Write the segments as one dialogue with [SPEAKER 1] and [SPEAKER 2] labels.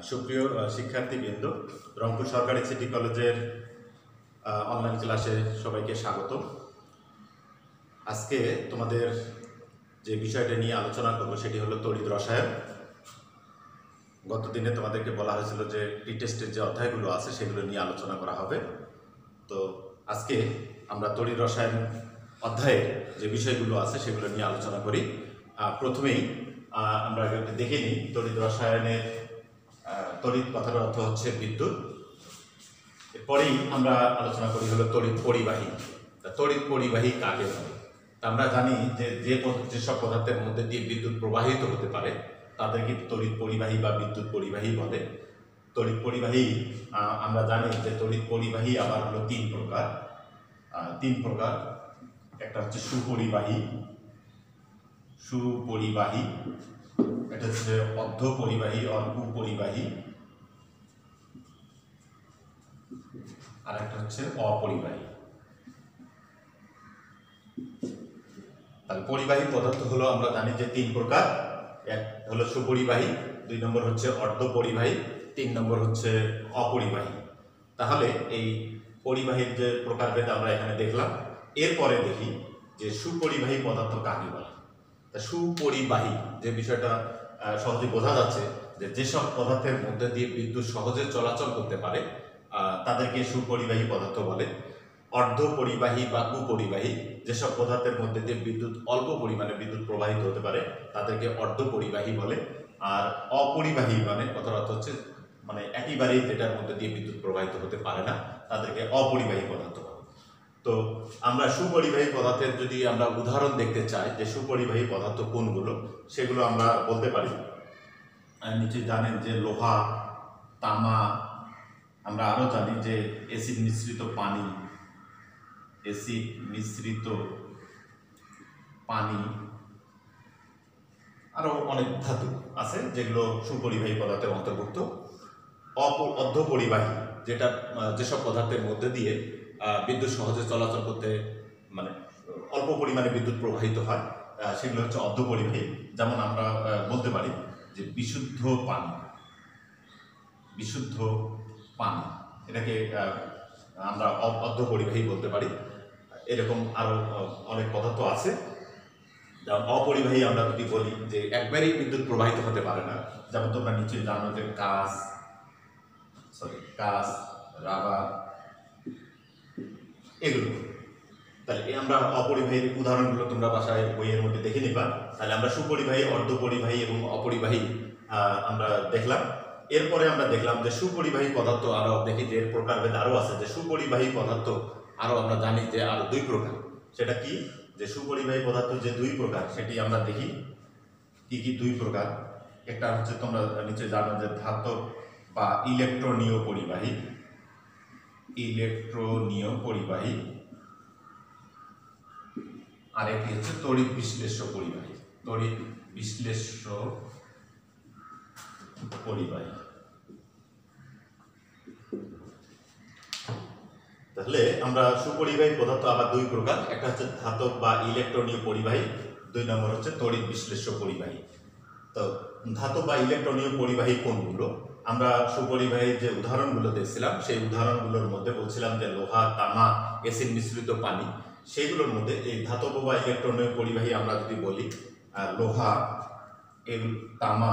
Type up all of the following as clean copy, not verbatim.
[SPEAKER 1] সুপ্রিয় শিক্ষার্থীবৃন্দ, রংপুর সরকারি সিটি কলেজের অনলাইন ক্লাসে সবাইকে স্বাগত। আজকে তোমাদের যে বিষয়টা নিয়ে আলোচনা করব সেটি হলো তড়িৎ রসায়ন। গত দিনে তোমাদেরকে বলা হয়েছিল যে প্রি-টেস্টের যে অধ্যায়গুলো আছে সেগুলো নিয়ে আলোচনা করা হবে। তো আজকে আমরা তড়িৎ রসায়ন অধ্যায়ের যে বিষয়গুলো আছে সেগুলো নিয়ে আলোচনা করি। প্রথমেই আমরা দেখে নিই তড়িৎ রসায়নের তড়িৎ কথার অর্থ হচ্ছে বিদ্যুৎ। এরপরেই আমরা আলোচনা করি হলো তড়িৎ পরিবাহী। তড়িৎ পরিবাহী কাকে বলে? আমরা জানি যে যেসব পদার্থের মধ্যে দিয়ে বিদ্যুৎ প্রবাহিত হতে পারে তাদেরকে তড়িৎ পরিবাহী বা বিদ্যুৎ পরিবাহী বলে। তড়িৎ পরিবাহী আমরা জানি যে তড়িৎ পরিবাহী আবার হলো তিন প্রকার। একটা হচ্ছে সুপরিবাহী, এটা হচ্ছে অর্ধ পরিবাহী কুপরিবাহী, আর একটা হচ্ছে অপরিবাহী। তাহলে পরিবাহী পদার্থ হলো আমরা জানি যে তিন প্রকার। এক হলো সুপরিবাহী, দুই নম্বর হচ্ছে অর্ধ পরিবাহী, তিন নম্বর হচ্ছে অপরিবাহী। তাহলে এই পরিবাহীর যে প্রকারভেদ আমরা এখানে দেখলাম। এরপরে দেখি যে সুপরিবাহী পদার্থ কাকে বলে। সুপরিবাহী যে বিষয়টা সহজে বোঝা যাচ্ছে যে যেসব পদার্থের মধ্যে দিয়ে বিদ্যুৎ সহজে চলাচল করতে পারে তাদেরকে সুপরিবাহী পদার্থ বলে। অর্ধ পরিবাহী বা কুপরিবাহী যেসব পদার্থের মধ্যে দিয়ে বিদ্যুৎ অল্প পরিমাণে বিদ্যুৎ প্রবাহিত হতে পারে তাদেরকে অর্ধ পরিবাহী বলে। আর অপরিবাহী মানে কথার অর্থ হচ্ছে মানে একেবারেই যেটার মধ্যে দিয়ে বিদ্যুৎ প্রবাহিত হতে পারে না তাদেরকে অপরিবাহী পদার্থ বলে। তো আমরা সুপরিবাহী পদার্থের যদি আমরা উদাহরণ দেখতে চাই যে সুপরিবাহী পদার্থ কোনগুলো সেগুলো আমরা বলতে পারি। নিচে জানেন যে লোহা, তামা, আমরা আরো জানি যে অ্যাসিড মিশ্রিত পানি, আরো অনেক ধাতু আছে যেগুলো সুপরিবাহী পদার্থের অন্তর্ভুক্ত। অর্ধ পরিবাহী যেসব পদার্থের মধ্যে দিয়ে বিদ্যুৎ সহজে চলাচল করতে মানে অল্প পরিমাণে বিদ্যুৎ প্রবাহিত হয় সেগুলো হচ্ছে অর্ধ পরিবাহী। যেমন আমরা বলতে পারি যে বিশুদ্ধ পানি এটাকে আমরা অর্ধ পরিবাহী বলতে পারি। এরকম আরো অনেক পদার্থ আছে। যেমন অপরিবাহী আমরা যদি বলি যে একবারেই বিদ্যুৎ প্রবাহিত হতে পারে না, যেমন তোমরা নিচে জানো যে কাঁচ, রাবার, এগুলো। তাহলে আমরা অপরিবাহীর উদাহরণগুলো তোমরা বাসায় বইয়ের মধ্যে দেখে নিবা। তাহলে আমরা সুপরিবাহী, অর্ধ পরিবাহী এবং অপরিবাহী আমরা দেখলাম। এরপরে আমরা দেখলাম যে সুপরিবাহী পদার্থ আরো দেখি যে প্রকারভেদ আরো আছে। যে সুপরিবাহী পদার্থ আরো আমরা জানি যে আরো দুই প্রকার। সেটা কি? যে সুপরিবাহী পদার্থ যে দুই প্রকার সেটি আমরা দেখি কি দুই প্রকার। একটা হচ্ছে তোমরা নিচে জানো যে ধাতব বা ইলেকট্রনীয় পরিবাহী, আর একটি হচ্ছে তড়িৎ বিশ্লেষ্য পরিবাহী। তাহলে আমরা সুপরিবাহী পদার্থ আবার দুই প্রকার। একটা হচ্ছে ধাতব বা ইলেকট্রনীয় পরিবাহী, দুই নম্বর হচ্ছে তড়িৎ বিশ্লেষ্য পরিবাহী। তো ধাতব বা ইলেকট্রনীয় পরিবাহী কোনগুলো? আমরা সুপরিবাহীর যে উদাহরণগুলো দেখছিলাম সেই উদাহরণগুলোর মধ্যে বলছিলাম যে লোহা, তামা, অ্যাসিড মিশ্রিত পানি, সেইগুলোর মধ্যে এই ধাতব বা ইলেকট্রনীয় পরিবাহী আমরা যদি বলি লোহা, তামা,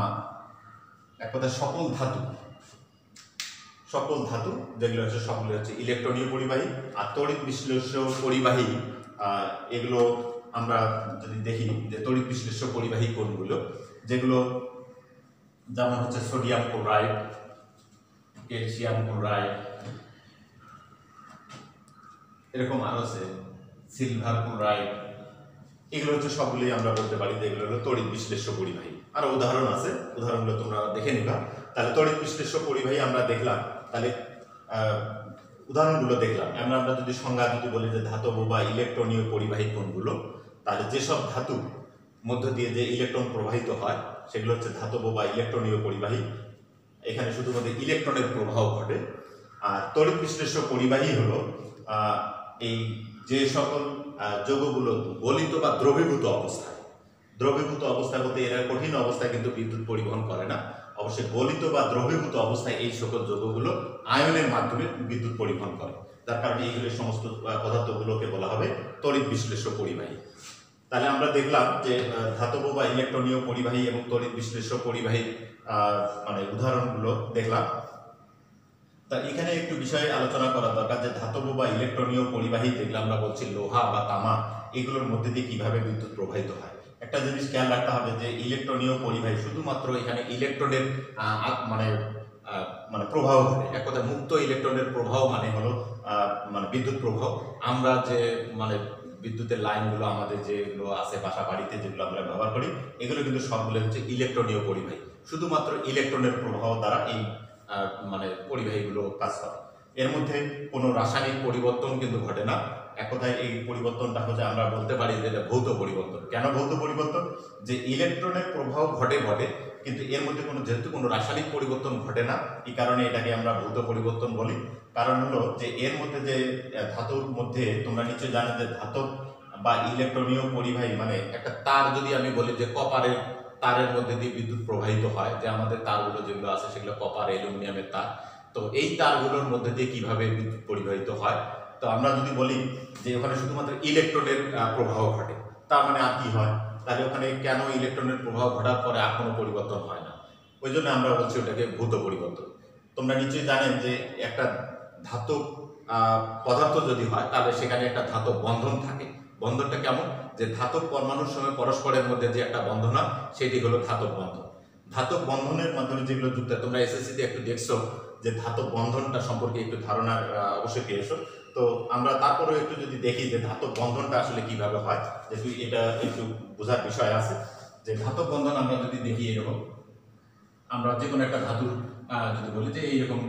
[SPEAKER 1] এক কথায় সকল ধাতু যেগুলো হচ্ছে সবগুলো হচ্ছে ইলেকট্রনীয় পরিবাহী। আর তড়িৎ বিশ্লেষ্য পরিবাহী এগুলো আমরা যদি দেখি যে তড়িৎ বিশ্লেষ্য পরিবাহী কোনগুলো, যেগুলো যেমন হচ্ছে সোডিয়াম ক্লোরাইড, ক্যালসিয়াম ক্লোরাইড, এরকম আরো আছে সিলভার ক্লোরাইড, এগুলো হচ্ছে সবগুলোই আমরা বলতে পারি যে এগুলো হলো তড়িৎ বিশ্লেষ্য পরিবাহী। আরো উদাহরণ আছে, উদাহরণগুলো তোমরা দেখে নিবা। তাহলে তড়িৎ বিশ্লেষ্য পরিবাহী আমরা দেখলাম, তাহলে উদাহরণগুলো দেখলাম। আমরা যদি সংজ্ঞা বলি যে ধাতব বা ইলেকট্রনীয় পরিবাহী কোনগুলো, তাহলে যেসব ধাতু মধ্য দিয়ে যে ইলেকট্রন প্রবাহিত হয় সেগুলো হচ্ছে ধাতব বা ইলেকট্রনীয় পরিবাহী। এখানে শুধুমাত্র ইলেকট্রনের প্রবাহ ঘটে। আর তড়িৎ বিশ্লেষ্য পরিবাহী হলো এই যে সকল যৌগগুলো গলিত বা দ্রবীভূত অবস্থায় বলতে এরা কঠিন অবস্থায় কিন্তু বিদ্যুৎ পরিবহন করে না, অবশ্যই গলিত বা দ্রবীভূত অবস্থায় এই সকল যৌগগুলো আয়নের মাধ্যমে বিদ্যুৎ পরিবহন করে, যার কারণে এইগুলো সমস্ত পদার্থগুলোকে বলা হবে তড়িৎ বিশ্লেষ্য পরিবাহী। তাহলে আমরা দেখলাম যে ধাতব বা ইলেকট্রনীয় পরিবাহী এবং তড়িৎ বিশ্লেষ্য পরিবাহী মানে উদাহরণগুলো দেখলাম। তা এখানে একটু বিষয়ে আলোচনা করা দরকার যে ধাতব বা ইলেকট্রনীয় পরিবাহী যেগুলো আমরা বলছি লোহা বা তামা, এগুলোর মধ্যে দিয়ে কিভাবে বিদ্যুৎ প্রবাহিত হয়। একটা জিনিস খেয়াল রাখতে হবে যে ইলেকট্রনীয় পরিবাহী শুধুমাত্র এখানে ইলেকট্রনের মানে মানে প্রবাহ ঘটে, এক কথায় মুক্ত ইলেকট্রনের প্রবাহ মানে হলো মানে বিদ্যুৎ প্রবাহ। আমরা যে মানে বিদ্যুতের লাইনগুলো আমাদের যেগুলো আছে বাসা বাড়িতে যেগুলো আমরা ব্যবহার করি, এগুলো কিন্তু সবগুলো হচ্ছে ইলেকট্রনীয় পরিবাহী, শুধুমাত্র ইলেকট্রনের প্রবাহ দ্বারা এই মানে পরিবাহীগুলো কাজ করে। এর মধ্যে কোনো রাসায়নিক পরিবর্তন কিন্তু ঘটে না, এক কথায় এই পরিবর্তনটা হচ্ছে আমরা বলতে পারি যে এটা ভৌত পরিবর্তন। কেন ভৌত পরিবর্তন? যে ইলেকট্রনের প্রবাহ ঘটে কিন্তু এর মধ্যে যেহেতু কোনো রাসায়নিক পরিবর্তন ঘটে না, এই কারণে এটাকে আমরা ভৌত পরিবর্তন বলি। কারণ হলো যে এর মধ্যে যে ধাতুর মধ্যে তোমরা নিশ্চয়ই জানো যে ধাতব বা ইলেকট্রনীয় পরিবাহী মানে একটা তার, যদি আমি বলি যে কপারের তারের মধ্যে দিয়ে বিদ্যুৎ প্রবাহিত হয়, যে আমাদের তারগুলো যেগুলো আছে সেগুলো কপার অ্যালুমিনিয়ামের তার, তো এই তারগুলোর মধ্যে দিয়ে কিভাবে বিদ্যুৎ পরিবাহিত হয়। তো আমরা যদি বলি যে ওখানে শুধুমাত্র ইলেকট্রনের প্রবাহ ঘটে, তার মানে আর কি হয়, তাহলে ওখানে কেন ইলেকট্রনের প্রবাহ ঘটার পরে আর কোনো পরিবর্তন হয় না, ওই জন্য আমরা বলছি ওটাকে ভৌত পরিবর্তন। তোমরা নিশ্চয়ই জানেন যে একটা ধাতব পদার্থ যদি হয় তাহলে সেখানে একটা ধাতব বন্ধন থাকে। বন্ধনটা কেমন? যে ধাতব পরমাণুর সঙ্গে পরস্পরের মধ্যে যে একটা বন্ধন হয় সেটি হলো ধাতব বন্ধন। ধাতব বন্ধনের মাধ্যমে যেগুলো যুক্ত, তোমরা এসএসসিতে একটু দেখছো যে ধাতব বন্ধনটা সম্পর্কে একটু ধারণার অবশ্যই পেয়েছো। তো আমরা তারপরেও একটু যদি দেখি যে ধাতব বন্ধনটা আসলে কিভাবে হয়, যেহেতু এটা একটু বোঝার বিষয় আছে। যে ধাতব বন্ধন আমরা যদি দেখি এরকম, আমরা যে কোনো একটা ধাতুর যদি বলি যে এইরকম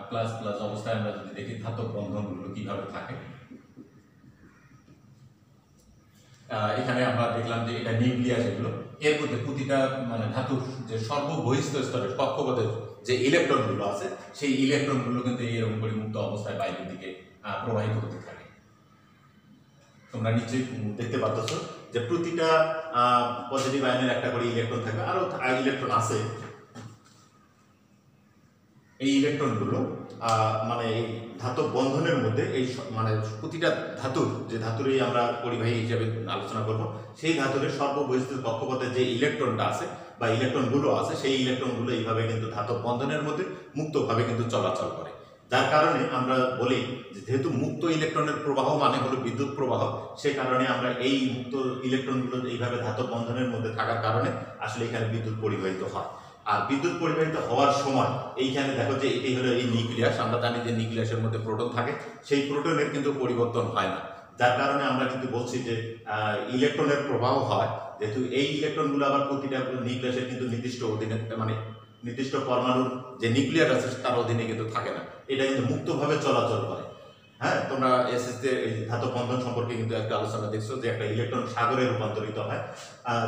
[SPEAKER 1] প্লাস প্লাস অবস্থায় আমরা যদি দেখি ধাতব বন্ধনগুলো কিভাবে থাকে, এখানে আমরা দেখলাম যে এটা নিউক্লিয়াস, এগুলো এর মধ্যে প্রতিটা মানে ধাতুর যে সর্ববহিষ্ঠ স্তরের কক্ষপথের যে ইলেকট্রনগুলো আছে সেই ইলেকট্রনগুলো কিন্তু এইরকম করে মুক্ত অবস্থায় বাইরের দিকে প্রবাহিত হতে থাকে। তোমরা নিশ্চয়ই দেখতে পাচ্ছ যে প্রতিটা পজিটিভ আয়নের একটা করে ইলেকট্রন থাকে, আরো ইলেকট্রন আছে। এই ইলেকট্রনগুলো মানে এই ধাতব বন্ধনের মধ্যে এই মানে প্রতিটা ধাতুর যে ধাতুরই আমরা পরিবাহী হিসেবে আলোচনা করব, সেই ধাতুরের সর্ববহিষ্ঠ কক্ষপথে যে ইলেকট্রনটা আছে বা ইলেকট্রনগুলো আছে সেই ইলেকট্রনগুলো এইভাবে কিন্তু ধাতব বন্ধনের মধ্যে মুক্তভাবে কিন্তু চলাচল করে। যার কারণে আমরা বলি যেহেতু মুক্ত ইলেকট্রনের প্রবাহ মানে হলো বিদ্যুৎ প্রবাহ, সেই কারণে আমরা এই মুক্ত ইলেকট্রনগুলো এইভাবে ধাতব বন্ধনের মধ্যে থাকার কারণে আসলে এখানে বিদ্যুৎ পরিবাহিত হয়। আর বিদ্যুৎ পরিবাহিত হওয়ার সময় এইখানে দেখো যে এটি হলো এই নিউক্লিয়াস, আমরা জানি যে নিউক্লিয়াসের মধ্যে প্রোটন থাকে, সেই প্রোটনের কিন্তু পরিবর্তন হয় না, যার কারণে আমরা কিন্তু বলছি যে ইলেকট্রনের প্রবাহ হয়। যেহেতু এই ইলেকট্রনগুলো আবার প্রতিটা নিউক্লিয়াসের কিন্তু নির্দিষ্ট অধীনে মানে নির্দিষ্ট পরমাণুর যে নিউক্লিয়াস আছে তার অধীনে কিন্তু থাকে না, এটা কিন্তু মুক্তভাবে চলাচল করে। হ্যাঁ, তোমরা এসএসসি এই ধাতব বন্ধন সম্পর্কে কিন্তু একটা আলোচনা দেখছো যে একটা ইলেকট্রন সাগরে রূপান্তরিত হয়।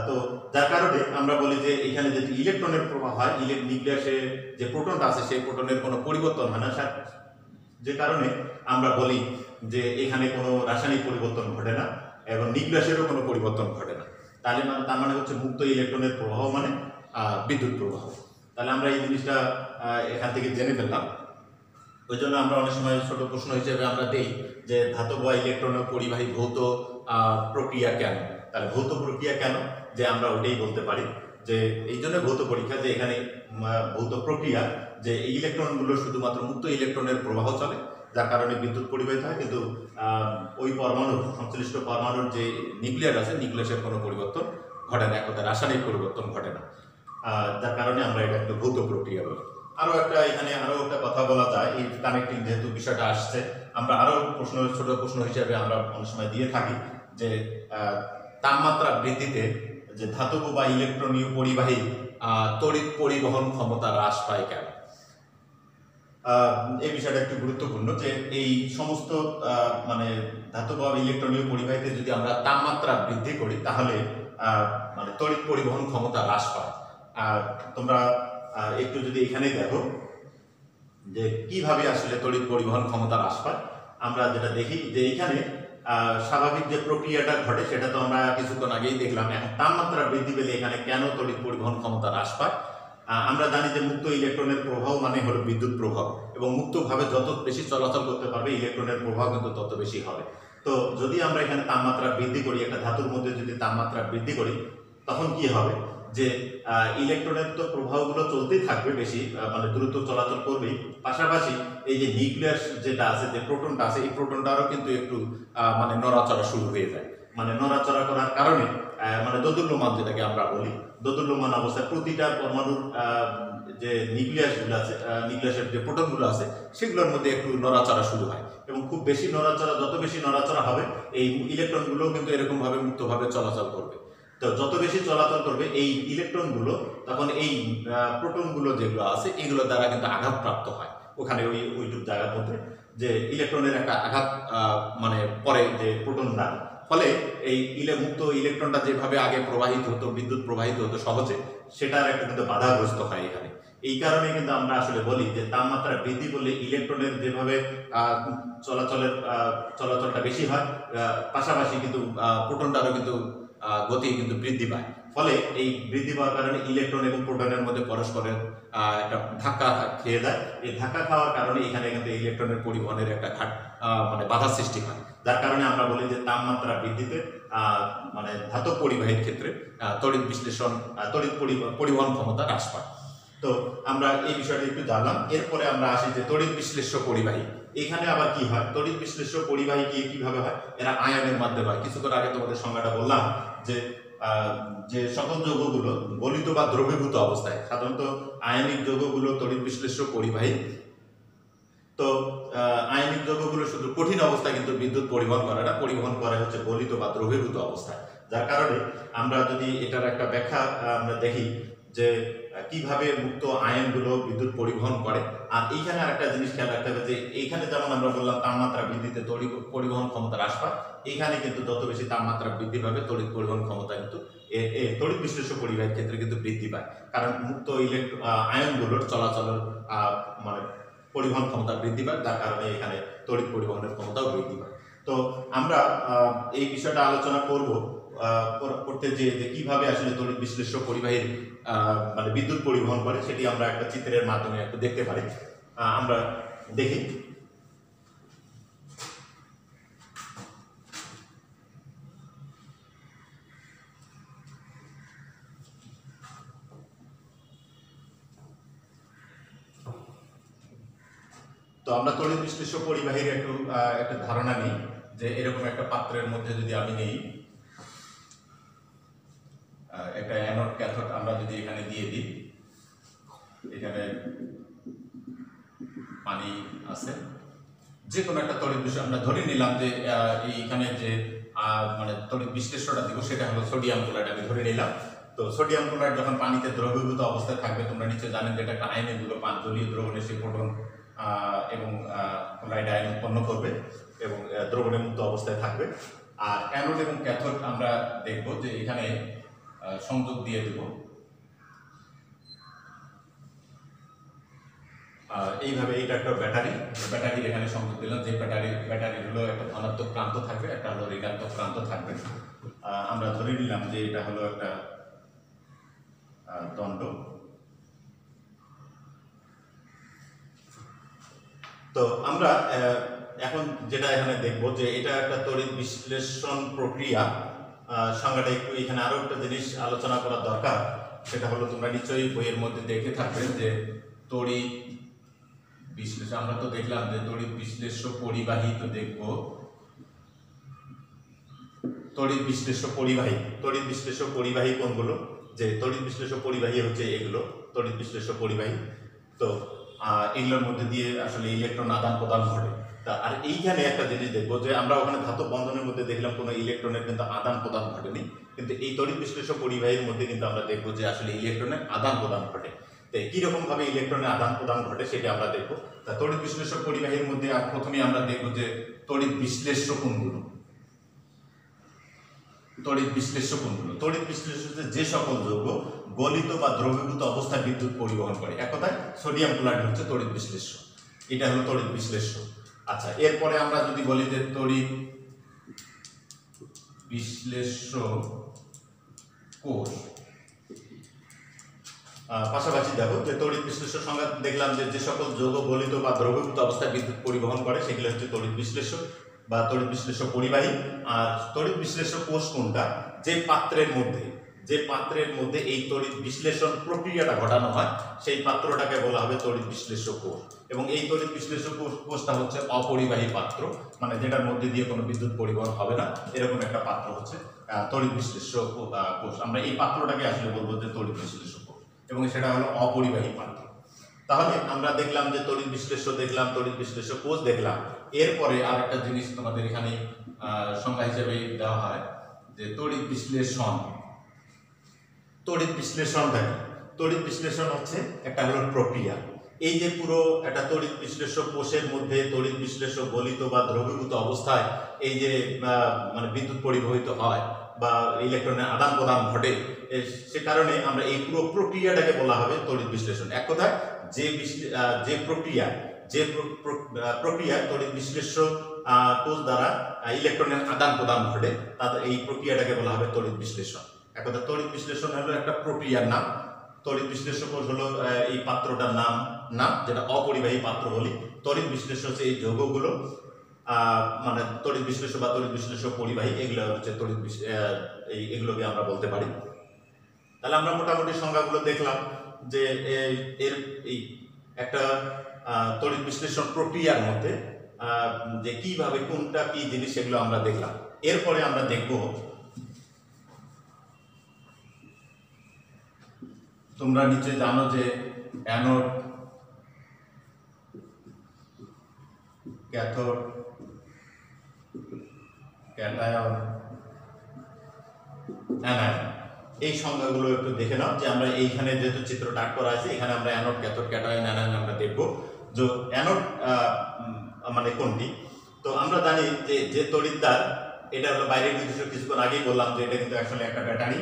[SPEAKER 1] তো যার কারণে আমরা বলি যে এখানে যদি ইলেকট্রনের প্রবাহ হয়, নিউক্লিয়াসে যে প্রোটনটা আছে সেই প্রোটনের কোনো পরিবর্তন হয় না, যে কারণে আমরা বলি যে এখানে কোনো রাসায়নিক পরিবর্তন ঘটে না এবং নিউক্লিয়াসেরও কোনো পরিবর্তন ঘটে না। তাহলে তার মানে হচ্ছে মুক্ত ইলেকট্রনের প্রবাহ মানে বিদ্যুৎ প্রবাহ। তাহলে আমরা এই জিনিসটা এখান থেকে জেনে ফেললাম। ওই জন্য আমরা অনেক সময় ছোট প্রশ্ন হিসেবে আমরা দিই যে ধাতব বা ইলেকট্রনীয় পরিবাহী ভৌত প্রক্রিয়া কেন। তাহলে ভৌত প্রক্রিয়া কেন, যে আমরা ওটাই বলতে পারি যে এই জন্য ভৌত পরীক্ষা, যে এখানে ভৌত প্রক্রিয়া যে এই ইলেকট্রনগুলো শুধুমাত্র মুক্ত ইলেকট্রনের প্রবাহ চলে, যার কারণে বিদ্যুৎ পরিবাহিত হয়, কিন্তু ওই পরমাণুর সংশ্লিষ্ট পরমাণুর যে নিউক্লিয়াস আছে নিউক্লিয়াসের কোনো পরিবর্তন ঘটে না, এক কথায় রাসায়নিক পরিবর্তন ঘটে না, যার কারণে আমরা এটা একটা ভৌত প্রক্রিয়া বলি। আরো একটা কথা বলা যায়, এই কানেক্টিং যেহেতু বিষয়টা আসছে, আমরা আরো ছোট প্রশ্ন হিসেবে আমরা অনেক সময় দিয়ে থাকি যে তাপমাত্রা বৃদ্ধিতে যে ধাতব বা ইলেকট্রনীয় পরিবাহী তড়িৎ পরিবহন ক্ষমতা হ্রাস পায় কেন। এই বিষয়টা একটু গুরুত্বপূর্ণ যে এই সমস্ত মানে ধাতব বা ইলেকট্রনীয় পরিবাহীতে যদি আমরা তাপমাত্রা বৃদ্ধি করি তাহলে মানে তড়িৎ পরিবহন ক্ষমতা হ্রাস পায়। তোমরা একটু যদি এখানে দেখো যে কিভাবে আসলে তড়িৎ পরিবহন ক্ষমতা হ্রাস পায়, আমরা যেটা দেখি যে এখানে স্বাভাবিক যে প্রক্রিয়াটা ঘটে সেটা তো আমরা কিছুক্ষণ আগেই দেখলাম। এখন তাপমাত্রা বৃদ্ধি পেলে এখানে কেন তড়িৎ পরিবহন ক্ষমতা হ্রাস পায়, আমরা জানি যে মুক্ত ইলেকট্রনের প্রবাহ মানে হলো বিদ্যুৎ প্রবাহ, এবং মুক্তভাবে যত বেশি চলাচল করতে পারবে ইলেকট্রনের প্রবাহ কিন্তু তত বেশি হবে। তো যদি আমরা এখানে তাপমাত্রা বৃদ্ধি করি, একটা ধাতুর মধ্যে যদি তাপমাত্রা বৃদ্ধি করি, তখন কি হবে যে ইলেকট্রনের তো প্রবাহগুলো চলতেই থাকবে, বেশি মানে দ্রুত চলাচল করবেই, পাশাপাশি এই যে নিউক্লিয়াস যেটা আছে, যে প্রোটনটা আছে, এই প্রোটনটারও কিন্তু একটু মানে নড়াচড়া শুরু হয়ে যায়। মানে নড়াচড়া করার কারণে মানে দোদুল্যমান যেটাকে আমরা বলি, দোদুল্যমান অবস্থায় প্রতিটা পরমাণুর যে নিউক্লিয়াসগুলো আছে, নিউক্লিয়াসের যে প্রোটনগুলো আছে, সেগুলোর মধ্যে একটু নড়াচড়া শুরু হয়, এবং খুব বেশি নড়াচড়া, যত বেশি নড়াচড়া হবে এই ইলেকট্রনগুলোও কিন্তু এরকমভাবে মুক্তভাবে চলাচল করবে। তো যত বেশি চলাচল করবে এই ইলেকট্রনগুলো, তখন এই প্রোটনগুলো যেগুলো আছে এগুলো দ্বারা কিন্তু আঘাতপ্রাপ্ত হয় ওখানে ওইটুক জায়গার মধ্যে, যে ইলেকট্রনের একটা আঘাত মানে পরে যে প্রোটন দ্বারা, ফলে এই মুক্ত ইলেকট্রনটা যেভাবে আগে প্রবাহিত হতো, বিদ্যুৎ প্রবাহিত হতো সহজে, সেটার একটা কিন্তু বাধাগ্রস্ত হয় এখানে। এই কারণে কিন্তু আমরা আসলে বলি যে তাপমাত্রা বৃদ্ধি করলে ইলেকট্রনের যেভাবে চলাচলটা বেশি হয়, পাশাপাশি কিন্তু প্রোটনটারও কিন্তু গতি কিন্তু বৃদ্ধি পায়। ফলে এই বৃদ্ধি পাওয়ার কারণে ইলেকট্রন এবং প্রোটনের মধ্যে পরস্পরের একটা ধাক্কা খেয়ে যায়। এই ধাক্কা খাওয়ার কারণে এখানে কিন্তু ইলেকট্রনের পরিবহনের একটা মানে বাধা সৃষ্টি হয়, যার কারণে আমরা বলি যে তাপমাত্রা বৃদ্ধিতে মানে ধাতব পরিবাহীর ক্ষেত্রে তড়িৎ বিশ্লেষণ, তড়িৎ পরিবহন ক্ষমতা হ্রাস পায়। তো আমরা এই বিষয়টা একটু জানলাম। এরপরে আমরা আসি যে তড়িৎ বিশ্লেষ্য পরিবাহী। এখানে আবার কি হয়, তড়িৎ বিশ্লেষ্য পরিবাহী কিভাবে হয়? এরা আয়নের মাধ্যমে হয়। কিছুক্ষণ আগে তোমাদের সংজ্ঞাটা বললাম যে সকল যৌগগুলো গলিত বা দ্রবীভূত অবস্থায়, সাধারণত আয়নিক যৌগগুলো তড়িৎ বিশ্লেষ্য পরিবাহী। তো আয়নিক যৌগগুলো শুধু কঠিন অবস্থায় কিন্তু বিদ্যুৎ পরিবহন করে না, পরিবহন করে হচ্ছে গলিত বা দ্রবীভূত অবস্থায়। যার কারণে আমরা যদি এটার একটা ব্যাখ্যা আমরা দেখি যে কিভাবে মুক্ত আয়নগুলো বিদ্যুৎ পরিবহন করে। আর এইখানে আরেকটা জিনিস খেয়াল রাখতে হবে যে এইখানে যেমন আমরা বললাম তাপমাত্রা বৃদ্ধিতে তড়িৎ পরিবহন ক্ষমতা হ্রাস পায়, এইখানে কিন্তু যত বেশি তাপমাত্রা বৃদ্ধি পাবে তড়িৎ পরিবহন ক্ষমতা কিন্তু তড়িৎ বিশ্লেষ্য পরিবাহীর ক্ষেত্রে কিন্তু বৃদ্ধি পায়, কারণ মুক্ত আয়নগুলোর চলাচলের মানে পরিবহন ক্ষমতা বৃদ্ধি পায়, যার কারণে এখানে তড়িৎ পরিবহনের ক্ষমতাও বৃদ্ধি পায়। তো আমরা এই বিষয়টা আলোচনা করতে যে কিভাবে আসলে তড়িৎ বিশ্লেষ্য পরিবাহীর মানে বিদ্যুৎ পরিবহন করে, সেটি আমরা একটা চিত্রের মাধ্যমে একটু দেখতে পারি। আমরা দেখি। তো আমরা তড়িৎ বিশ্লেষ্য পরিবাহীর একটা ধারণা নিই, যে এরকম একটা পাত্রের মধ্যে যদি আমি নেই একটা অ্যানোড ক্যাথোড, আমরা যদি এখানে দিয়ে দিই, এখানে পানি আছে, যে কোনো একটা তড়িৎ বিশ্লেষ্য আমরা ধরে নিলাম যে এইখানে যে মানে তড়িৎ বিশ্লেষ্যটা দিব সেটা হলো সোডিয়াম ক্লোরাইড, আমি ধরে নিলাম। তো সোডিয়াম ক্লোরাইড যখন পানিতে দ্রবীভূত অবস্থায় থাকবে, তোমরা নিশ্চয় জানেন যে এটা একটা আয়নের জলীয় দ্রবণে সেই প্রোটন এবং ক্লোরাইড আয়ন উৎপন্ন করবে এবং দ্রবণে মুক্ত অবস্থায় থাকবে। আর অ্যানোড এবং ক্যাথোড আমরা দেখব যে এখানে সংযোগ দিয়ে দেব। এইভাবে এটা একটা ব্যাটারি এখানে সংযোগ দিলাম, যে ব্যাটারি হলো একটা ধনাত্মক প্রান্ত থাকবে, একটা হলো ঋণাত্মক প্রান্ত থাকবে। আমরা ধরে নিলাম যে এটা হলো একটা দণ্ড। তো আমরা এখন যেটা এখানে দেখব যে এটা একটা তড়িৎ বিশ্লেষণ প্রক্রিয়া। সংজ্ঞাটা একটু এখানে আরো একটা জিনিস আলোচনা করা দরকার, সেটা হলো তোমরা নিশ্চয়ই বইয়ের মধ্যে দেখে থাকবে যে তড়িৎ বিশ্লেষণ, আমরা তো দেখলাম যে তড়িৎ বিশ্লেষ্য পরিবাহী, তো দেখব তড়িৎ বিশ্লেষ্য পরিবাহী কোনগুলো, যে তড়িৎ বিশ্লেষ্য পরিবাহী হচ্ছে এগুলো তড়িৎ বিশ্লেষ্য পরিবাহী। তো এগুলোর মধ্যে দিয়ে আসলে ইলেকট্রন আদান প্রদান ঘটে। আর এইখানে একটা জিনিস দেখবো যে আমরা ওখানে ধাতব বন্ধনের মধ্যে দেখলাম কোনো ইলেকট্রনের কিন্তু আদান প্রদান ঘটেনি, কিন্তু এই তড়িৎ বিশ্লেষ্য পরিবাহীর মধ্যে কিন্তু আমরা দেখবো যে আসলে ইলেকট্রনের আদান প্রদান ঘটে। তো কিরকম ভাবে ইলেকট্রনের আদান প্রদান ঘটে সেটা আমরা দেখবো। তা তড়িৎ বিশ্লেষ্য পরিবাহীর মধ্যে প্রথমে আমরা দেখবো যে তড়িৎ বিশ্লেষ্য কোনগুলো। তড়িৎ বিশ্লেষ্য যে সকল যৌগ গলিত বা দ্রবীভূত অবস্থায় বিদ্যুৎ পরিবহন করে, এক কথায় সোডিয়াম ক্লোরাইড হচ্ছে তড়িৎ বিশ্লেষ্য, এটা হলো তড়িৎ বিশ্লেষ্য। আচ্ছা, এরপরে আমরা যদি বলি যে তড়িৎ বিশ্লেষ্য কোষ, পাশাপাশি দেখো যে তড়িৎ বিশ্লেষ্য সংজ্ঞা দেখলাম যে যে সকল যৌগ গলিত বা দ্রবীভূত অবস্থায় বিদ্যুৎ পরিবহন করে সেগুলো হচ্ছে তড়িৎ বিশ্লেষ্য বা তড়িৎ বিশ্লেষ্য পরিবাহী। আর তড়িৎ বিশ্লেষ্য কোষ কোনটা, যে পাত্রের মধ্যে এই তড়িৎ বিশ্লেষণ প্রক্রিয়াটা ঘটানো হয় সেই পাত্রটাকে বলা হবে তড়িৎ বিশ্লেষ্য কোষ। এবং এই তড়িৎ বিশ্লেষ্য কোষটা হচ্ছে অপরিবাহী পাত্র, মানে যেটার মধ্যে দিয়ে কোনো বিদ্যুৎ পরিবহন হবে না, এরকম একটা পাত্র হচ্ছে তড়িৎ বিশ্লেষ্য কোষ। আমরা এই পাত্রটাকে আসলে বলবো যে তড়িৎ বিশ্লেষ্য কোষ, এবং সেটা হলো অপরিবাহী পাত্র। তাহলে আমরা দেখলাম যে তড়িৎ বিশ্লেষ্য দেখলাম, তড়িৎ বিশ্লেষ্য কোষ দেখলাম। এরপরে আর একটা জিনিস তোমাদের এখানে সংজ্ঞা হিসেবে দেওয়া হয় যে তড়িৎ বিশ্লেষণ। তড়িৎ বিশ্লেষণটা কি? তড়িৎ বিশ্লেষণ হচ্ছে একটা হলো প্রক্রিয়া। এই যে পুরো একটা তড়িৎ বিশ্লেষ্য কোষের মধ্যে তড়িৎ বিশ্লেষ্য গলিত বা দ্রবীভূত অবস্থায় এই যে মানে বিদ্যুৎ পরিবহিত হয় বা ইলেকট্রনের আদান প্রদান ঘটে, সে কারণে আমরা এই পুরো প্রক্রিয়াটাকে বলা হবে তড়িৎ বিশ্লেষণ। এক কথায় যে প্রক্রিয়া তড়িৎ বিশ্লেষ্য কোষ দ্বারা ইলেকট্রনের আদান প্রদান ঘটে, তাদের এই প্রক্রিয়াটাকে বলা হবে তড়িৎ বিশ্লেষণ। এক কথা তড়িৎ বিশ্লেষণ হলো একটা প্রক্রিয়ার নাম, তড়িৎ বিশ্লেষ্য কোষ হলো এই পাত্রটার নাম যেটা অপরিবাহী পাত্র বলি। তড়িৎ বিশ্লেষ্য হচ্ছে এই যৌগগুলো, মানে তড়িৎ বিশ্লেষ্য বা তড়িৎ বিশ্লেষ্য পরিবাহী, এগুলো হচ্ছে এগুলোকে আমরা বলতে পারি। তাহলে আমরা মোটামুটি সংজ্ঞাগুলো দেখলাম যে এর এই একটা তড়িৎ বিশ্লেষণ প্রক্রিয়ার মধ্যে যে কিভাবে কোনটা কি জিনিস সেগুলো আমরা দেখলাম। এরপরে আমরা দেখব, তোমরা নিচে জানো যে অ্যানোড, ক্যাথোড, ক্যাটায়ন, অ্যানায়ন, এই সংজ্ঞাগুলো একটু দেখে নাও। যে আমরা এইখানে যেহেতু চিত্রটা আঁক করা আছে, এখানে আমরা অ্যানোড, ক্যাথোড, ক্যাটায়ন, অ্যানায়ন আমরা দেখব। যে অ্যানোড মানে কোনটি? তো আমরা জানি যে তড়িৎদ্বার, এটা হলো বাইরের বিদ্যুৎ, কিছুক্ষণ আগেই বললাম যে এটা কিন্তু আসলে একটা ব্যাটারি।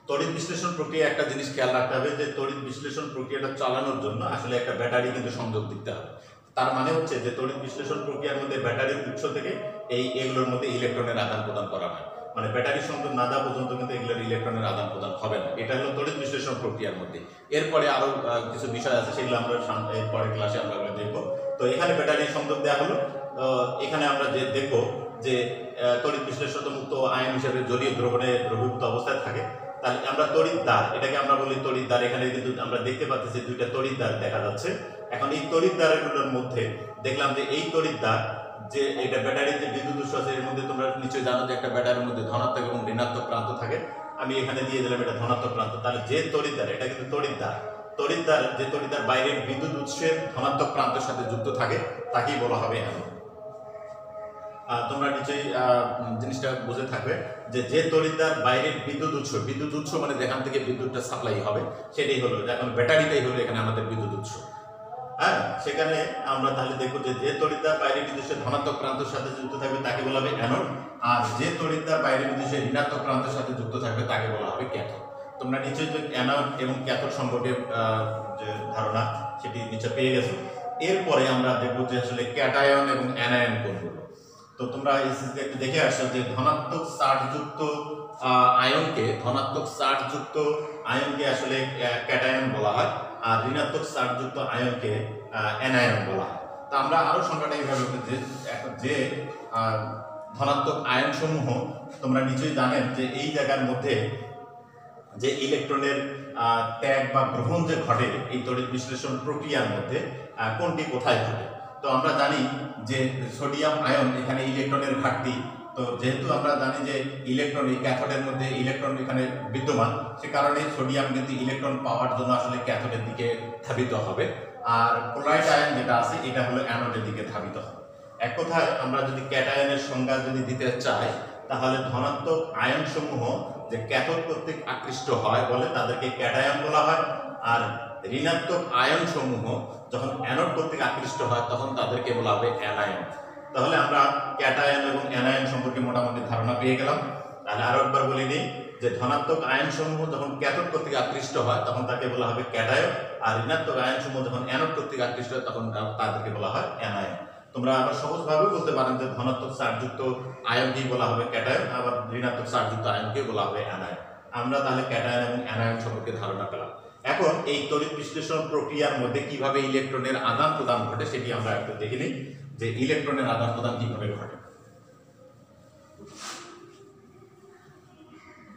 [SPEAKER 1] তড়িৎ বিশ্লেষণ প্রক্রিয়া একটা জিনিস খেয়াল রাখতে হবে যে তড়িৎ বিশ্লেষণ প্রক্রিয়াটা চালানোর জন্য আসলে একটা ব্যাটারি কিন্তু সংযোগ দিতে হবে। তার মানে হচ্ছে যে তড়িৎ বিশ্লেষণ প্রক্রিয়ার মধ্যে ব্যাটারির উৎস থেকে এগুলোর মধ্যে ইলেকট্রনের আদান প্রদান করা হয়, মানে ব্যাটারি সংযোগ না দেওয়া পর্যন্ত কিন্তু এগুলোর ইলেকট্রনের আদান প্রদান হবে না। এটা হলো তড়িৎ বিশ্লেষণ প্রক্রিয়ার মধ্যে। এরপরে আরো কিছু বিষয় আছে, সেগুলো আমরা পরের ক্লাসে আমরা দেখবো। তো এখানে ব্যাটারি সংযোগ দেওয়া হলো, এখানে আমরা যে দেখবো যে তড়িৎ বিশ্লেষণ মুক্ত আয়ন হিসেবে জলীয় দ্রবণে দ্রবীভূত অবস্থায় থাকে। তাহলে আমরা তড়িৎদ্বার, এটাকে আমরা বলি তড়িৎদ্বার। এখানে কিন্তু আমরা দেখতে পাচ্ছি দুইটা তড়িৎদ্বার দেখা যাচ্ছে। এখন এই তড়িৎদ্বারগুলোর মধ্যে দেখলাম যে এই তড়িৎদ্বার, যে এটা ব্যাটারির যে বিদ্যুৎ উৎস আছে এর মধ্যে তোমরা নিশ্চয়ই জানো যে একটা ব্যাটারির মধ্যে ধনাত্মক এবং ঋণাত্মক প্রান্ত থাকে। আমি এখানে দিয়ে দিলাম এটা ধনাত্মক প্রান্ত। তাহলে যে তড়িৎদ্বার, এটা কিন্তু তড়িৎদ্বার যে তড়িৎদ্বার বাইরের বিদ্যুৎ উৎসের ধনাত্মক প্রান্তের সাথে যুক্ত থাকে তাকেই বলা হবে অ্যানোড। তোমরা নিশ্চয়ই জিনিসটা বুঝে থাকবে যে তড়িৎদ্বার বাইরের বিদ্যুৎ উৎস মানে যেখান থেকে বিদ্যুৎটা সাপ্লাই হবে সেটাই হলো, এখন ব্যাটারিটাই হলো এখানে আমাদের বিদ্যুৎ উৎস। হ্যাঁ, সেখানে আমরা তাহলে দেখবো যে তড়িৎদ্বার বাইরের বিদ্যুৎের ধনাত্মক প্রান্তের সাথে যুক্ত থাকবে তাকে বলা হবে অ্যানোড, আর যে তড়িৎদ্বার বাইরের বিদ্যুৎের ঋণাত্মক প্রান্তের সাথে যুক্ত থাকবে তাকে বলা হবে ক্যাথোড। তোমরা নিশ্চয়ই যে অ্যানোড এবং ক্যাথোড সম্পর্কে যে ধারণা সেটি নিশ্চয় পেয়ে গেছো। এরপরে আমরা দেখবো যে আসলে ক্যাটায়ন এবং অ্যানায়ন কোনগুলো। তো তোমরা একটু দেখে আসছো যে ধনাত্মক চার্জযুক্ত আয়নকে আসলে ক্যাটায়ন বলা হয়, আর ঋণাত্মক চার্জযুক্ত আয়নকে অ্যানায়ন বলা হয়। তো আমরা আরো সংখ্যাটা এইভাবে যে ধনাত্মক আয়ন সমূহ, তোমরা নিশ্চয়ই জানেন যে এই জায়গার মধ্যে যে ইলেকট্রনের ত্যাগ বা গ্রহণ যে ঘটে এই তড়িৎ বিশ্লেষণ প্রক্রিয়ার মধ্যে কোনটি কোথায় ঘটে। তো আমরা জানি যে সোডিয়াম আয়ন, এখানে ইলেকট্রনের ঘাটতি। তো যেহেতু আমরা জানি যে ইলেকট্রন এই ক্যাথোডের মধ্যে ইলেকট্রন এখানে বিদ্যমান, সে কারণে সোডিয়াম কিন্তু ইলেকট্রন পাওয়ার জন্য আসলে ক্যাথোডের দিকে ধাবিত হবে, আর ক্লোরাইড আয়ন যেটা আছে এটা হলো অ্যানোডের দিকে ধাবিত হবে। এক কথায় আমরা যদি ক্যাটায়নের সংজ্ঞা যদি দিতে চাই, তাহলে ধনাত্মক আয়ন সমূহ যে ক্যাথোড কর্তৃক আকৃষ্ট হয় বলে তাদেরকে ক্যাটায়ন বলা হয়, আর ঋণাত্মক আয়ন সমূহ যখন অ্যানোড কর্তৃক আকৃষ্ট হয় তখন তাদেরকে বলা হবে অ্যানায়ন। তাহলে আমরা ক্যাটায়ন এবং অ্যানায়ন সম্পর্কে মোটামুটি ধারণা পেয়ে গেলাম। তাহলে আরো একবার বলে নিই যে ধনাত্মক আয়ন সমূহ যখন ক্যাথোড কর্তৃক আকৃষ্ট হয় তখন তাকে বলা হবে ক্যাটায়ন, আর ঋণাত্মক আয়ন সমূহ যখন অ্যানোড কর্তৃক আকৃষ্ট হয় তখন তাদেরকে বলা হয় অ্যানায়ন। তোমরা আবার সহজভাবে বলতে পারেন যে ধনাত্মক চার্জযুক্ত আয়নকেই বলা হবে ক্যাটায়ন, আবার ঋণাত্মক চার্জযুক্ত আয়নকে বলা হবে অ্যানায়ন। আমরা তাহলে ক্যাটায়ন এবং অ্যানায়ন সম্পর্কে ধারণা পেলাম। এখন এই তড়িৎ বিশ্লেষণ প্রক্রিয়ার মধ্যে কিভাবে ইলেকট্রনের আদান প্রদান ঘটে সেটি আমরা একটু দেখে নিই, যে ইলেকট্রনের আদান প্রদান কিভাবে ঘটে।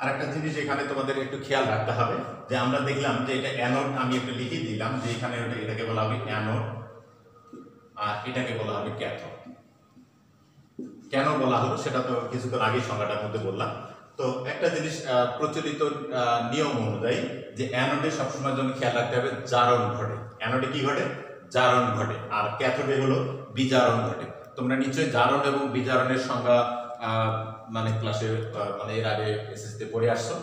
[SPEAKER 1] আরেকটা জিনিস এখানে তোমাদের একটু খেয়াল রাখতে হবে, যে আমরা দেখলাম যে এটা অ্যানোড, আমি একটু লিখে দিলাম যে এখানে এটাকে বলা হবে অ্যানোড আর এটাকে বলা হবে ক্যাথোড। কেন বলা হলো সেটা তো কিছুক্ষণ আগে সংজ্ঞাটার মধ্যে বললাম। তো একটা জিনিস প্রচলিত নিয়ম অনুযায়ী যে অ্যানোডে সবসময় জন্য খেয়াল রাখতে হবে জারণ ঘটে। অ্যানোডে কি ঘটে? জারণ ঘটে। আর ক্যাথোডে হলো বিজারণ ঘটে। তোমরা নিশ্চয়ই জারণ এবং বিজারণের সংজ্ঞা মানে ক্লাসে মানে এর আগে এসএসসিতে পড়ে আসছো।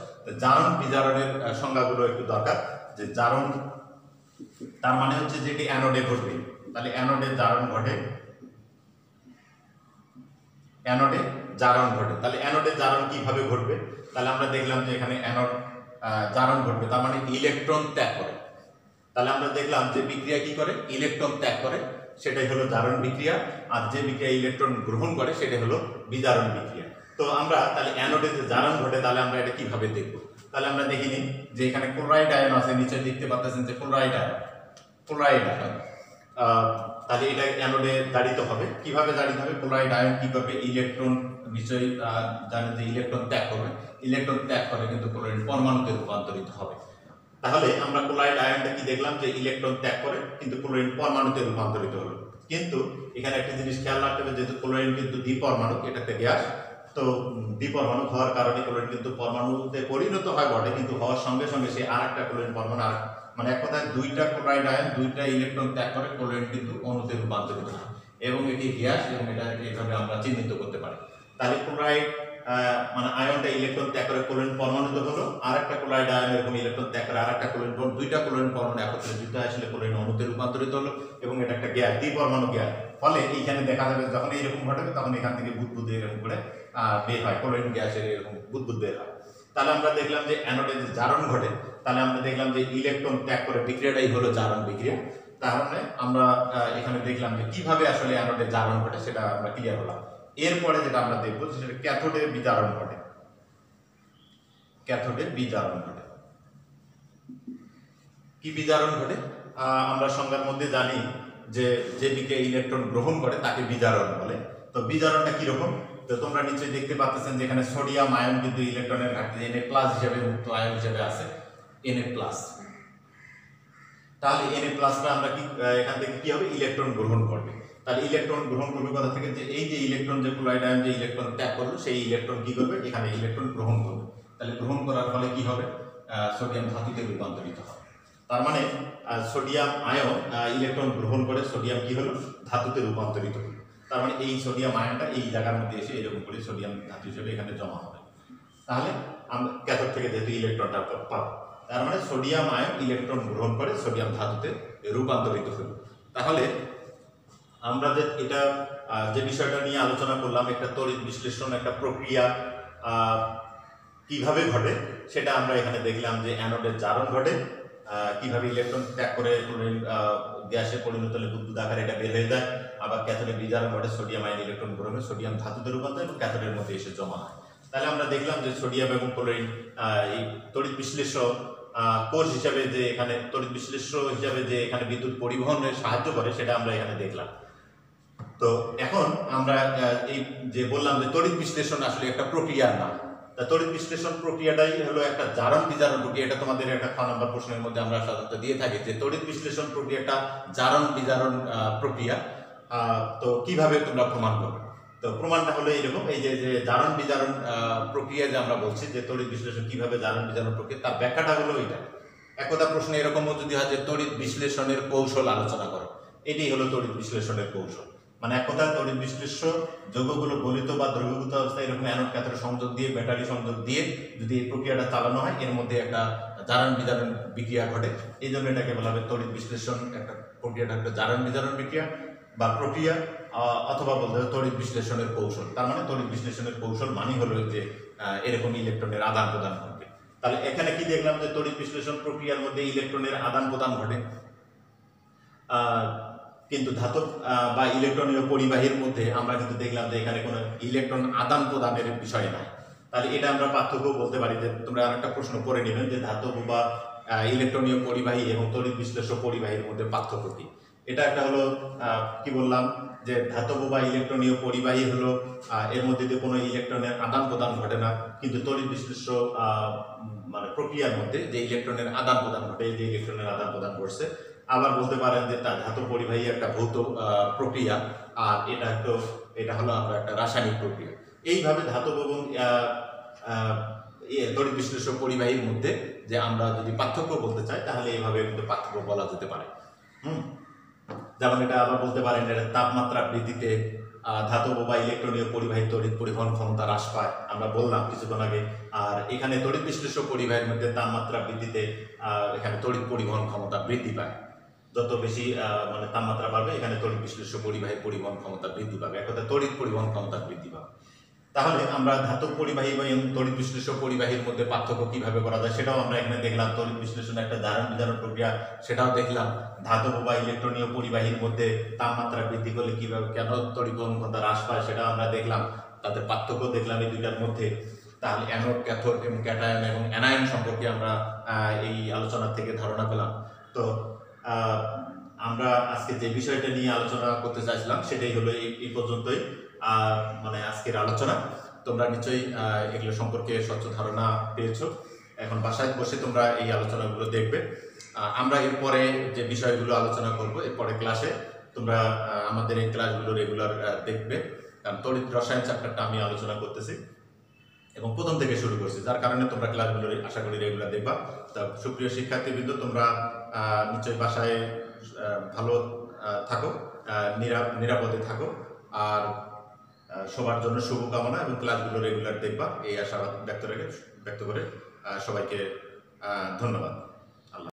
[SPEAKER 1] জারণ বিজারণের সংজ্ঞাগুলো একটু দরকার। যে জারণ তার মানে হচ্ছে যেটি অ্যানোডে ঘটবে, তাহলে অ্যানোডে জারণ ঘটে, অ্যানোডে জারণ ঘটে। তাহলে অ্যানোডে জারণ কিভাবে ঘটবে? তাহলে আমরা দেখলাম যে এখানে অ্যানোড জারণ ঘটবে, তার মানে ইলেকট্রন ত্যাগ করে। তাহলে আমরা দেখলাম যে বিক্রিয়া কি করে? ইলেকট্রন ত্যাগ করে, সেটাই হলো জারণ বিক্রিয়া। আর যে বিক্রিয়া ইলেকট্রন গ্রহণ করে সেটাই হলো বিজারণ বিক্রিয়া। তো আমরা তাহলে অ্যানোডে যে জারণ ঘটে তাহলে আমরা এটা কিভাবে দেখব? তাহলে আমরা দেখে নিই যে এখানে ক্লোরাইড আয়ন আছে, নিচে দেখতে পাচ্ছেন যে ক্লোরাইড আয়ন, ক্লোরাইড আয়ন। তাহলে এটা অ্যানোডে জারিত হবে। কিভাবে জারিত হবে? ক্লোরাইড আয়ন কি করবে? ইলেকট্রন নিশ্চয়ই জানেন যে ইলেকট্রন ত্যাগ করবে, ইলেকট্রন ত্যাগ করে কিন্তু ক্লোরাইড পরমাণুতে রূপান্তরিত হবে। তাহলে আমরা ক্লোরাইড আয়নটা কি দেখলাম? যে ইলেকট্রন ত্যাগ করে কিন্তু ক্লোরিন পরমাণুতে রূপান্তরিত হলো। কিন্তু এখানে একটা জিনিস খেয়াল রাখতে হবে, যেহেতু ক্লোরিন কিন্তু দ্বিপরমাণু, এটা একটা গ্যাস, তো দ্বিপরমাণু হওয়ার কারণে ক্লোরিন কিন্তু পরমাণুতে পরিণত হয় বটে, কিন্তু হওয়ার সঙ্গে সঙ্গে সে আর একটা ক্লোরিন পরমাণু, আর মানে এক কথায় দুইটা ক্লোরাইড আয়ন দুইটা ইলেকট্রন ত্যাগ করে ক্লোরিন কিন্তু অণুতে রূপান্তরিত হয়, এবং এটি গ্যাস, এবং এটা এইভাবে আমরা চিহ্নিত করতে পারি। তাহলে ক্লোরাইড মানে আয়নটা ইলেকট্রন ত্যাগ করে ক্লোরিন পরমাণুতে হলো, আর একটা ক্লোরাইড আয়ন এরকম ইলেকট্রন ত্যাগ করে আর একটা ক্লোরিন পরমাণু, দুইটা ক্লোরিন পরমাণু একত্রে যুক্ত আসলে ক্লোরিন অণুতে রূপান্তরিত হলো, এবং এটা একটা গ্যাস, দ্বিপরমাণু গ্যাস। ফলে এইখানে দেখা যাবে যখন এইরকম ঘটবে তখন এখান থেকে বুদবুদ এরকম করে বের হয়, ক্লোরিন গ্যাসের এরকম বুদবুদ বের হয়। তাহলে আমরা দেখলাম যে অ্যানোডে যে জারণ ঘটে, তাহলে আমরা দেখলাম যে ইলেকট্রন ত্যাগ করে বিক্রিয়াটাই হলো জারণ বিক্রিয়া। তাহলে আমরা এখানে দেখলাম যে কিভাবে আসলে অ্যানোডে জারণ ঘটে সেটা আমরা ক্লিয়ার হলাম। এরপরে যেটা আমরা দেখবো সেটা ক্যাথোডে বিজারণ ঘটে। ক্যাথোডে বিজারণ ঘটে। কি বিজারণ ঘটে? আমরা সংজ্ঞার মধ্যে জানি যে যে দিকে ইলেকট্রন গ্রহণ করে তাকে বিজারণ বলে। তো বিজারণটা কিরকম? তো তোমরা নিশ্চয়ই দেখতে পাচ্ছেন যে এখানে সোডিয়াম আয়ন কিন্তু ইলেকট্রনের ঘাটতি Na+ হিসেবে মুক্ত আয়ন হিসেবে আছে Na+। তাহলে Na+টা আমরা কি এখান থেকে কি হবে? ইলেকট্রন গ্রহণ করবে। তাহলে ইলেকট্রন গ্রহণ করবে কথা থেকে যে এই যে ইলেকট্রন, যে ক্লোরাইড আয়ন যে ইলেকট্রন ত্যাগ করলো, সেই ইলেকট্রন কি করবে? এখানে ইলেকট্রন গ্রহণ করবে। তাহলে গ্রহণ করার ফলে কি হবে? সোডিয়াম ধাতুতে রূপান্তরিত হবে। তার মানে সোডিয়াম আয়ন ইলেকট্রন গ্রহণ করে সোডিয়াম কি হলো? ধাতুতে রূপান্তরিত হলো। তার মানে এই সোডিয়াম আয়নটা এই জায়গার মধ্যে এসে এরকম করে সোডিয়াম ধাতু হিসেবে এখানে জমা হবে। তাহলে আমরা ক্যাথোড থেকে যেহেতু ইলেকট্রনটা পাবো, তার মানে সোডিয়াম আয়ন ইলেকট্রন গ্রহণ করে সোডিয়াম ধাতুতে রূপান্তরিত হলো। তাহলে আমরা যে এটা যে বিষয়টা নিয়ে আলোচনা করলাম, একটা তড়িৎ বিশ্লেষণ একটা প্রক্রিয়া কিভাবে ঘটে সেটা আমরা এখানে দেখলাম যে অ্যানোডের জারণ ঘটে, কিভাবে ইলেকট্রন ত্যাগ করে ক্লোরিন গ্যাসে পরিণত হলে বুদবুদ আকারে এটা বের হয়ে যায়। আবার ক্যাথোডে বিজারণ ঘটে, সোডিয়াম আয়ন ইলেকট্রন গ্রহণ করে সোডিয়াম ধাতুতে রূপান্তর এবং ক্যাথোডের মধ্যে এসে জমা হয়। তাহলে আমরা দেখলাম যে সোডিয়াম এবং ক্লোরিন এই তড়িৎ বিশ্লেষক কোষ হিসাবে, যে এখানে তড়িৎ বিশ্লেষ্য হিসাবে যে এখানে বিদ্যুৎ পরিবহনে সাহায্য করে সেটা আমরা এখানে দেখলাম। তো এখন আমরা এই যে বললাম যে তড়িৎ বিশ্লেষণ আসলে একটা প্রক্রিয়ার নাম। তড়িৎ বিশ্লেষণ প্রক্রিয়াটাই হলো একটা জারণ বিজারণ প্রক্রিয়া। এটা তোমাদের একটা 6 নম্বর প্রশ্নের মধ্যে আমরা সাধারণত দিয়ে থাকি যে তড়িৎ বিশ্লেষণ প্রক্রিয়াটা জারণ বিজারণ প্রক্রিয়া। তো কিভাবে তোমরা প্রমাণ করবে? তো প্রমাণটা হলো এইরকম, এই যে জারণ বিজারণ প্রক্রিয়া যে আমরা বলছি যে তড়িৎ বিশ্লেষণ কিভাবে জারণ বিজারণ প্রক্রিয়া, তার ব্যাখ্যাটা হলো এটা। একদা প্রশ্ন এরকমও যদি হয় যে তড়িৎ বিশ্লেষণের কৌশল আলোচনা করো, এটাই হলো তড়িৎ বিশ্লেষণের কৌশল। মানে এক কথায় তড়িৎ বিশ্লেষ্য যৌগগুলো গলিত বা দ্রবীভূত অবস্থায় এরকম অ্যানোড ক্যাথোড সংযোগ দিয়ে, ব্যাটারি সংযোগ দিয়ে যদি এই প্রক্রিয়াটা চালানো হয়, এর মধ্যে একটা জারণ বিজারণ বিক্রিয়া ঘটে। এই জন্য এটাকে বলা হবে তড়িৎ বিশ্লেষণ একটা প্রক্রিয়াটা একটা জারণ বিজারণ বিক্রিয়া বা প্রক্রিয়া, অথবা বলতে হবে তড়িৎ বিশ্লেষণের কৌশল। তার মানে তড়িৎ বিশ্লেষণের কৌশল মানে হলো যে এরকম ইলেকট্রনের আদান প্রদান ঘটবে। তাহলে এখানে কি দেখলাম যে তড়িৎ বিশ্লেষণ প্রক্রিয়ার মধ্যে ইলেকট্রনের আদান প্রদান ঘটে, কিন্তু ধাতব বা ইলেকট্রনীয় পরিবাহীর মধ্যে আমরা কিন্তু দেখলাম যে এখানে কোনো ইলেকট্রন আদান প্রদানের বিষয় নাই। তাহলে এটা আমরা পার্থক্য বলতে পারি। যে তোমরা আরেকটা প্রশ্ন করে নেবেন যে ধাতব বা ইলেকট্রনীয় পরিবাহী এবং তড়িৎ বিশ্লেষ্য পরিবাহীর মধ্যে পার্থক্য কি। এটা একটা হলো কি বললাম যে ধাতব বা ইলেকট্রনীয় পরিবাহী হলো এর মধ্যে দিয়ে কোনো ইলেকট্রনের আদান প্রদান ঘটে না, কিন্তু তড়িৎ বিশ্লেষ্য মানে প্রক্রিয়ার মধ্যে যে ইলেকট্রনের আদান প্রদান ঘটে, যে ইলেকট্রনের আদান প্রদান ঘটছে। আবার বলতে পারেন যে তার ধাতব পরিবাহী একটা ভৌত প্রক্রিয়া, আর এটা হলো আমরা একটা রাসায়নিক প্রক্রিয়া। এইভাবে ধাতব এবং তড়িৎ বিশ্লেষ্য পরিবাহীর মধ্যে যে আমরা যদি পার্থক্য বলতে চাই তাহলে এইভাবে কিন্তু পার্থক্য বলা যেতে পারে। যেমন এটা আবার বলতে পারেন এটা তাপমাত্রা বৃদ্ধিতে ধাতব বা ইলেকট্রনীয় পরিবাহী তড়িৎ পরিবহন ক্ষমতা হ্রাস পায়, আমরা বললাম কিছুক্ষণ আগে। আর এখানে তড়িৎ বিশ্লেষ্য পরিবাহীর মধ্যে তাপমাত্রা বৃদ্ধিতে এখানে তড়িৎ পরিবহন ক্ষমতা বৃদ্ধি পায়। যত বেশি মানে তাপমাত্রা বাড়বে এখানে তড়িৎ বিশ্লেষ্য পরিবাহীর পরিবহন ক্ষমতা বৃদ্ধি পাবে, এক কথায় তড়িৎ পরিবহন ক্ষমতা বৃদ্ধি পাবে। তাহলে আমরা ধাতব পরিবাহী এবং তড়িৎ বিশ্লেষ্য পরিবাহীর মধ্যে পার্থক্য কিভাবে করা যায় সেটাও আমরা এখানে দেখলাম। তড়িৎ বিশ্লেষণের একটা ধারণ প্রক্রিয়া সেটাও দেখলাম। ধাতব বা ইলেকট্রনীয় পরিবাহীর মধ্যে তাপমাত্রা বৃদ্ধি করলে কিভাবে কেন তড়িৎ পরিবহন ক্ষমতা হ্রাস পায় সেটাও আমরা দেখলাম। তাদের পার্থক্য দেখলাম এই দুইটার মধ্যে। তাহলে অ্যানোড, ক্যাথোড এবং ক্যাটায়ন এবং অ্যানায়ন সম্পর্কে আমরা এই আলোচনা থেকে ধারণা পেলাম। তো আমরা আজকে যে বিষয়টা নিয়ে আলোচনা করতে চাইছিলাম সেটাই হলো এই পর্যন্তই মানে আজকের আলোচনা। তোমরা নিশ্চয়ই এগুলো সম্পর্কে স্বচ্ছ ধারণা পেয়েছো। এখন বাসায় বসে তোমরা এই আলোচনাগুলো দেখবে। আমরা এরপরে যে বিষয়গুলো আলোচনা করব এরপরে ক্লাসে তোমরা আমাদের এই ক্লাসগুলো রেগুলার দেখবে, কারণ তড়িৎ রসায়ন চ্যাপ্টারটা আমি আলোচনা করতেছি এবং প্রথম থেকে শুরু করছি, যার কারণে তোমরা ক্লাসগুলো আশা করি রেগুলার দেখবা। তা সুপ্রিয় শিক্ষার্থীবৃন্দ, তোমরা নিশ্চয়ই বাসায় ভালো থাকো, নিরাপদে থাকো, আর সবার জন্য শুভকামনা এবং ক্লাসগুলো রেগুলার দেখবা এই আশাবাদ ব্যক্ত করে সবাইকে ধন্যবাদ।